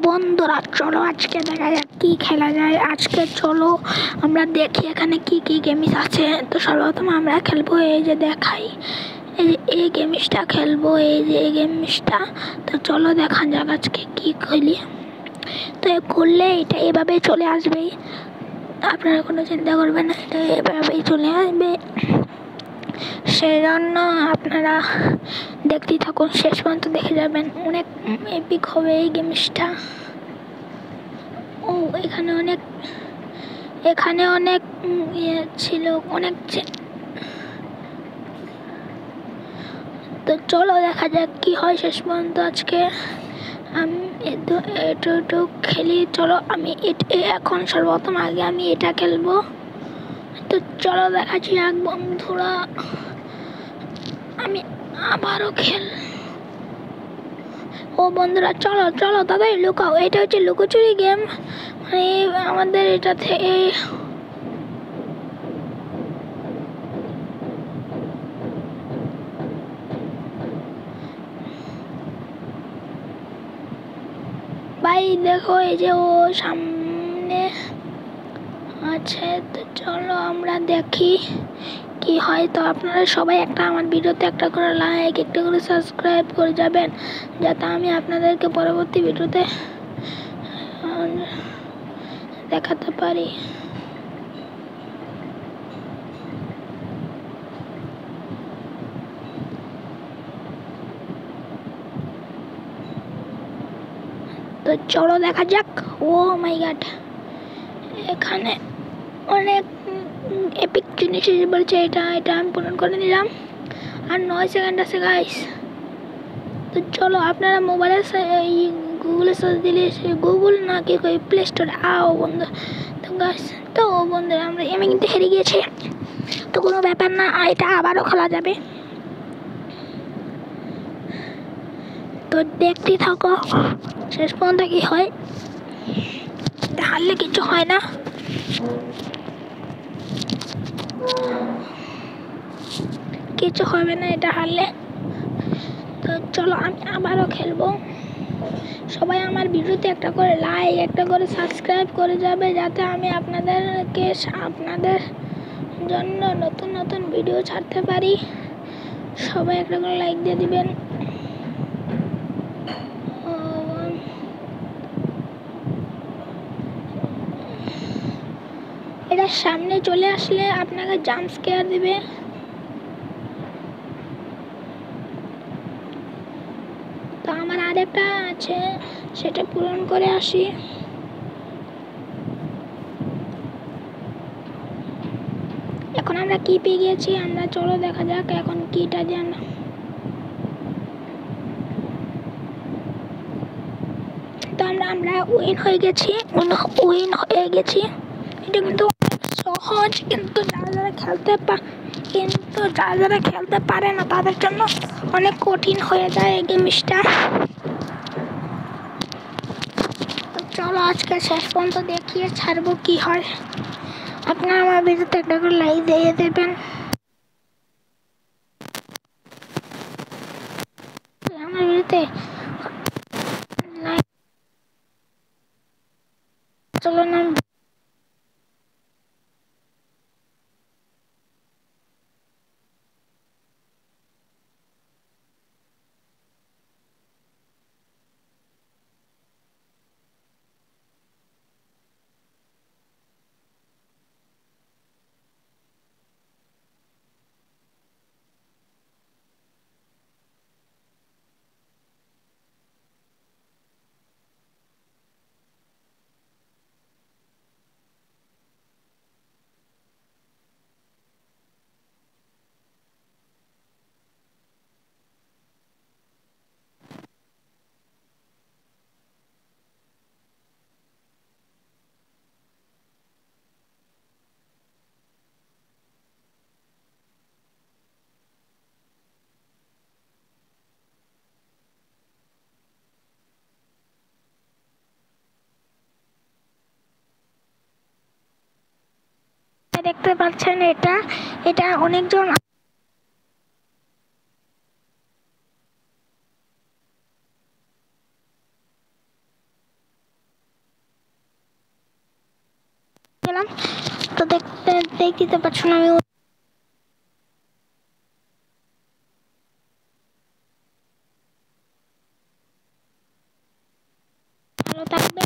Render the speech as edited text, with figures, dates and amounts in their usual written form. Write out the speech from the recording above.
বন্ধুরা চলো আজকে দেখা যাক কি খেলা যায়। আজকে চলো আমরা দেখি এখানে কি কি গেমস আছে। তো সর্বপ্রথম আমরা খেলবো, এই যে দেখাই, এই গেমসটা খেলবো, এই যে এই গেমসটা। তো চলো দেখা যাক আজকে কি খেলি। তো করলে এটা এভাবেই চলে আসবে, আপনারা কোনো চিন্তা করবেন না, এটা এভাবেই চলে আসবে। সেই জন্য আপনারা দেখতেই থাকুন, শেষ পর্যন্ত দেখে যাবেন, অনেক এপিক হবে এই গেমসটা। ও এখানে অনেক ইয়ে ছিল, অনেক। তো চলো দেখা যাক কি হয় শেষ পর্যন্ত আজকে। আমি একটু খেলি। চলো আমি এখন সর্বপ্রথম আগে আমি এটা খেলবো। তো চলো দেখা যাক বন্ধুরা, আমি আবারও ও বন্ধুরা চলো চলো তাদের লুকাও, এটা হচ্ছে লুকোচুরি গেম। মানে আমাদের এটা থেকে ভাই দেখো, এই যে ও সামনে আছে। তো চলো আমরা দেখি কি হয়। তো আপনারা সবাই একটা আমার ভিডিওতে একটা করে লাইক, একটা করে সাবস্ক্রাইব করে যাবেন, যাতে আমি আপনাদেরকে পরবর্তী ভিডিওতে দেখাতে পারি। তো চলো দেখা যাক। ও মাই গড, এখানে অনেক এপিক জিনিস বলছে। এটা আমি পূরণ করে নিলাম, আর 9 সেকেন্ড আছে গাইস। তো চলো আপনারা মোবাইলে গুগলে সার্চ দিলে, গুগল না কি প্লে স্টোরে আও বন্ধু। তো গাইস, তো বন্ধুরা আমি কিন্তু হেরে গিয়েছি, তো কোনো ব্যাপার না, এটা আবারও খেলা যাবে। তো দেখতেই থাকো শেষ পর্যন্ত কি হয়। হারলে কিছু হয় না, কিছু হবে না এটা হারলে। তো চলো আমি আবারও খেলবো। সবাই আমার ভিডিওতে একটা করে লাইক, একটা করে সাবস্ক্রাইব করে যাবে, যাতে আমি আপনাদের জন্য নতুন নতুন ভিডিও ছাড়তে পারি। সবাই একটা করে লাইক দিয়ে দিবেন। এটা সামনে চলে আসলে আপনাকে জাম্প স্কেয়ার দিবে। তো আমার আরেকটা আছে, সেটা পূরণ করে আসি। এখন আমরা কি পেয়ে গিয়েছি, আমরা চলো দেখা যাক এখন কিটা দিয়ে আমরা। তো আমরা উইন হয়ে গেছি, এটা কিন্তু সহজ, কিন্তু যারা খেলতে পারে না তাদের জন্য অনেক কঠিন হয়ে যায় এই গেমসটা। তো চলো আজকে শেষ পর্যন্ত দেখিয়ে ছাড়বো কি হয়। আপনারা আমার ভিডিওতে একটা করে লাইক দিয়ে দেবেন। আমার ভিডিওতে লাইক, চলো না দেখতে পাচ্ছেন, এটা অনেকজন গেলাম। তো দেখতে পাচ্ছ না আমি ভালো থাকবে।